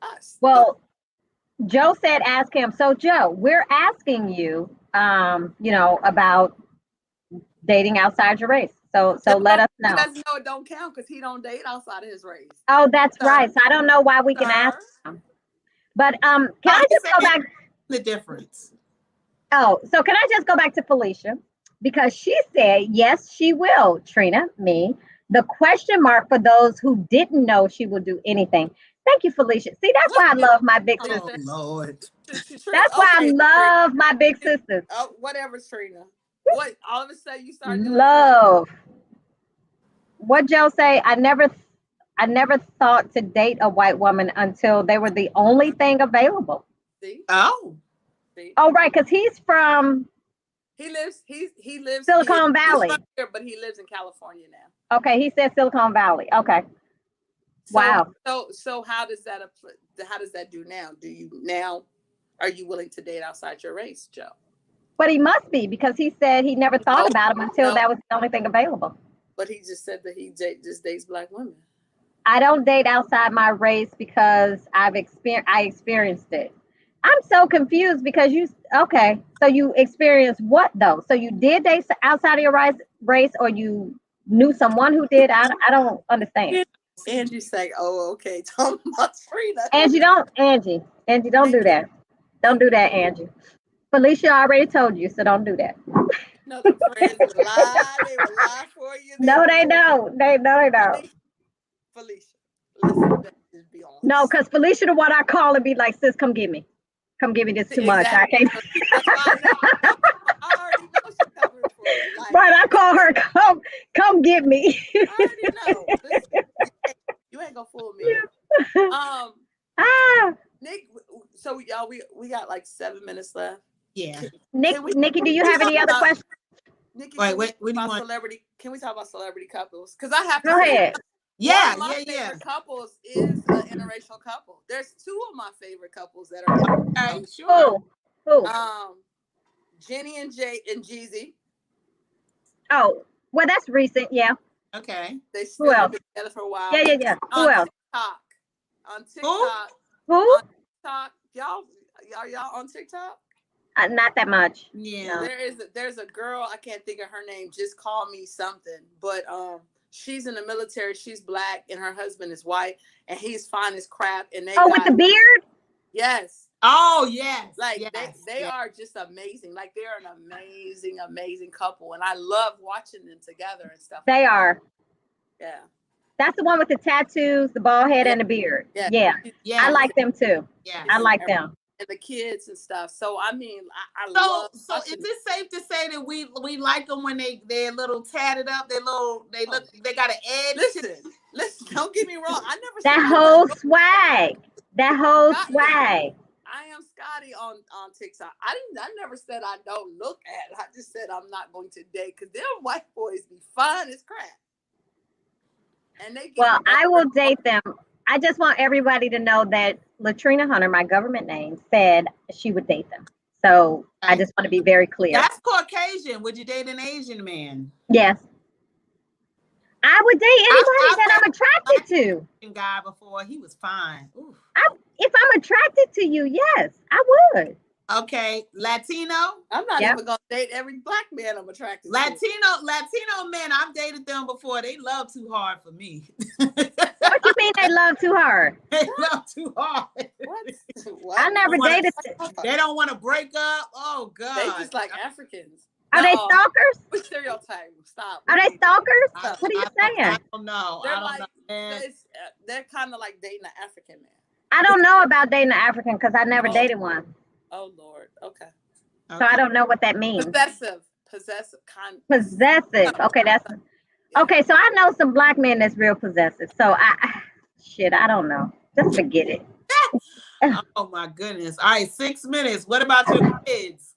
us. Well, Joe said, ask him. So Joe, we're asking you, about dating outside your race. So let us know. He doesn't know it don't count because he don't date outside of his race. Oh, that's right. So I don't know why we can ask him. But can I just go back? The difference. Oh, so can I just go back to Felicia? Because she said, yes, she will, Trina, me. The question mark for those who didn't know she will do anything. Thank you, Felicia. See, that's why I love my big sisters. Oh, Lord. That's why I love my big sisters. Oh, whatever, Trina. What? All of a sudden you start doing love. What Joe say? I never thought to date a white woman until they were the only thing available. See? Oh. See? Oh, right, because he's from. He lives Silicon Valley. He's here, but he lives in California now. Okay, he said Silicon Valley. Okay. Wow. So how does that do now? Are you willing to date outside your race, Joe? But he must be, because he said he never thought about him until that was the only thing available. But he just said that he just dates black women. I don't date outside my race because I experienced it. I'm so confused because so you experienced what though? So you did date outside of your race, or you knew someone who did? I don't understand. Angie's saying, "Oh, okay." Talking about Trina. Angie, don't do that. Don't do that, Angie. Felicia already told you, so don't do that. No, the friends will lie. They will lie for you. No, they don't. They don't. Felicia, let's just be honest. No, because Felicia the one I call and be like, sis, come get me. Come give me this too much. I can't. That's why I already know she's covering for you. Like, right, I call her, come get me. I already know. You ain't gonna fool me. Nick, so y'all, we got like 7 minutes left. Yeah. Nikki, do you have any other questions? Nikki, wait, what do you want? Celebrity? Can we talk about celebrity couples? Because I have to go ahead. Yeah, one of my favorite couples is an interracial couple. There's two of my favorite couples that are okay, sure. Who? Jenny and Jeezy. Oh, well, that's recent, yeah. Okay. They still been together for a while. Yeah. Who else? On TikTok. Who? On TikTok. Y'all on TikTok? Not that much. Yeah. No. There's a girl, I can't think of her name, just call me something. But she's in the military, she's black, and her husband is white, and he's fine as crap. And they with the beard? Yes. Oh, yes. Like yes, they are just amazing. Like they're an amazing couple. And I love watching them together and stuff. They are. Yeah. That's the one with the tattoos, the bald head, and the beard. Yeah. I like them too. Yeah. I like them. And the kids and stuff. So I mean, I love. So is it safe to say that we like them when they're a little tatted up? They got an edge. Listen. Don't get me wrong. I never that whole swag. That whole swag. I am Scotty on TikTok. I never said I don't look at it. I just said I'm not going to date because them white boys be fine as crap. And I will date them. I just want everybody to know that LaTrina Hunter, my government name, said she would date them. So I just want to be very clear. That's Caucasian. Would you date an Asian man? Yes. I would date anybody that I'm attracted to. Guy before, he was fine. If I'm attracted to you, yes, I would. Okay, Latino. I'm not even gonna date every black man I'm attracted to. Latino men, I've dated them before. They love too hard for me. What you mean they love too hard? They love too hard. What? I never dated. They don't want to break up. Oh God. They just like Africans. Are they stalkers? What stereotype? Stop. Are they stalkers? What are you saying? I don't know. They're kind of like dating an African man. I don't know about dating an African because I never dated one. Oh Lord. Okay. So I don't know what that means. Possessive. Possessive. Okay, okay. So I know some black men that's real possessive. So I don't know. Just forget it. Oh my goodness. All right, 6 minutes. What about your kids?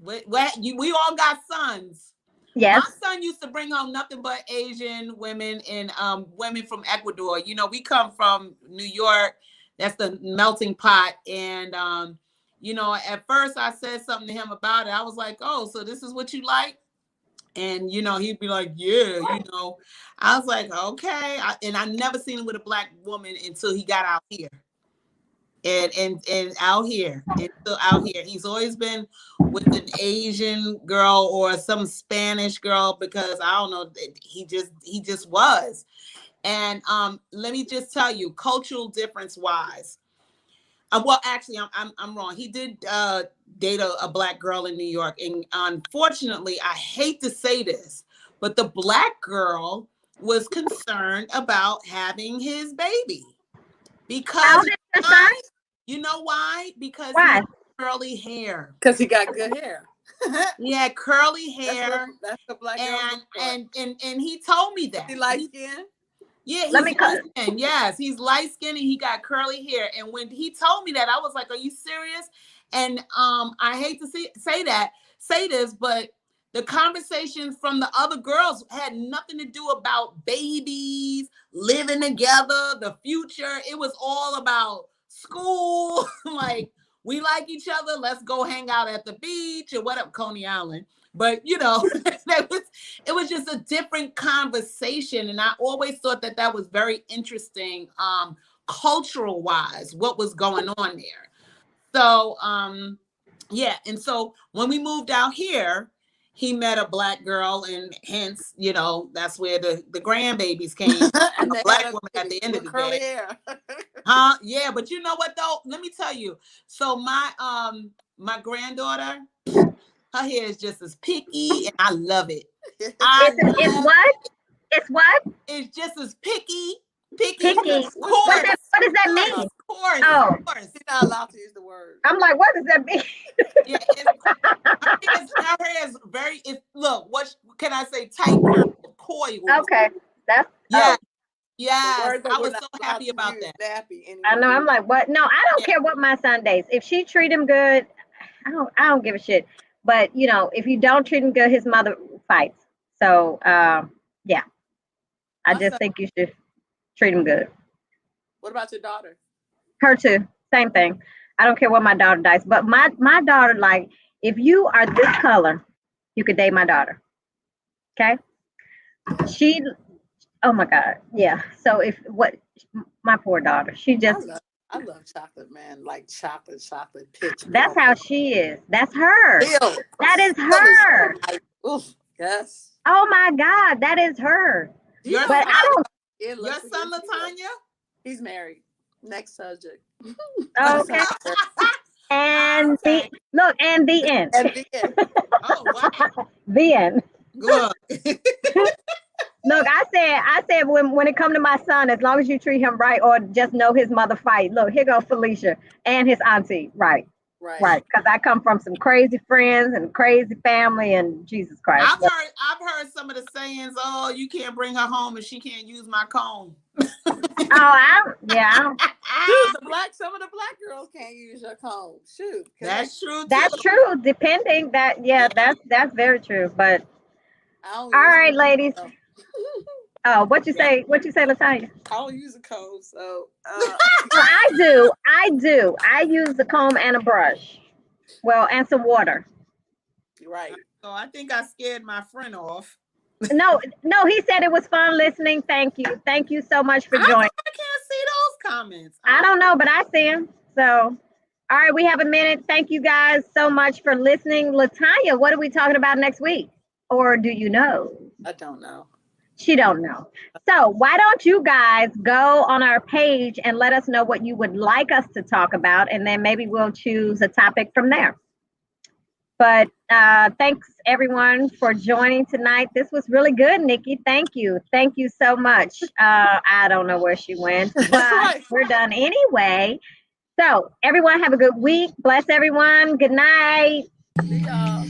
We all got sons. Yes. My son used to bring home nothing but Asian women and women from Ecuador. You know, we come from New York. That's the melting pot. And, you know, at first I said something to him about it. I was like, oh, so this is what you like? And, you know, he'd be like, yeah, you know. I was like, okay. And I never seen him with a black woman until he got out here. And out here, and still out here. He's always been with an Asian girl or some Spanish girl because I don't know, he just was. And let me just tell you, cultural difference wise. Well, actually, I'm wrong. He did date a black girl in New York, and unfortunately, I hate to say this, but the black girl was concerned about having his baby because you know why? Because he had curly hair. Because he got good hair. He had curly hair. That's the black girl. And he told me that. He light skin? Yeah, he's light skin. Yes, he's light skinned and he got curly hair. And when he told me that, I was like, "Are you serious?" And I hate to say this, but the conversations from the other girls had nothing to do about babies, living together, the future. It was all about school. Like, we like each other. Let's go hang out at the beach or whatever, Coney Island. But, you know, it was just a different conversation. And I always thought that was very interesting, cultural wise, what was going on there. So, yeah. And so when we moved out here, he met a black girl, and hence, you know, that's where the grandbabies came. And a black woman at the end of the curly day. Hair. Huh? Yeah, but you know what though? Let me tell you. So my granddaughter, her hair is just as picky, and I love it. It's what? It's what? It's just as picky. Picky. What does that mean? Of course. Oh, she's not allowed to use the word. I'm like, what does that mean? Yeah, her hair is very. Look, what can I say? Tight curl, coil. Okay, that's Yes, I was so happy about that. I know. I'm like, what? No, I don't care what my son dates. If she treat him good, I don't give a shit. But you know, if you don't treat him good, his mother fights. So yeah, I just think you should treat him good. What about your daughter? Her too. Same thing. I don't care what my daughter does. But my daughter, like, if you are this color, you could date my daughter. Okay? Oh my God. Yeah. So my poor daughter, she just. I love chocolate, man. Like chocolate pitch. That's how she is. That's her. Ew. That is her. Oof. Yes. Oh my God. That is her. Your but son, I don't. Your son, LaTonya? He's married. Next subject. Okay. And the end. And the end. Oh wow. The end. Good. Look, I said when it come to my son, as long as you treat him right or just know his mother fight. Look, here goes Felicia and his auntie. Right. Because I come from some crazy friends and crazy family, and Jesus Christ. I've heard some of the sayings. Oh, you can't bring her home if she can't use my comb. Dude, some of the black girls can't use your comb. Shoot. That's true. That's true. Depending that's very true. But all right, ladies. Oh, what you say, LaTonya? I don't use a comb, so I do. I use a comb and a brush. Well, and some water. Right. So I think I scared my friend off. No, he said it was fun listening. Thank you so much for joining. I can't see those comments. I don't know, but I see them. So all right, we have a minute. Thank you guys so much for listening. LaTonya, what are we talking about next week? Or do you know? I don't know. She don't know. So why don't you guys go on our page and let us know what you would like us to talk about, and then maybe we'll choose a topic from there. But thanks everyone for joining tonight. This was really good, Nikki. Thank you so much. I don't know where she went, but we're done anyway. So everyone have a good week. Bless everyone. Good night. See y'all.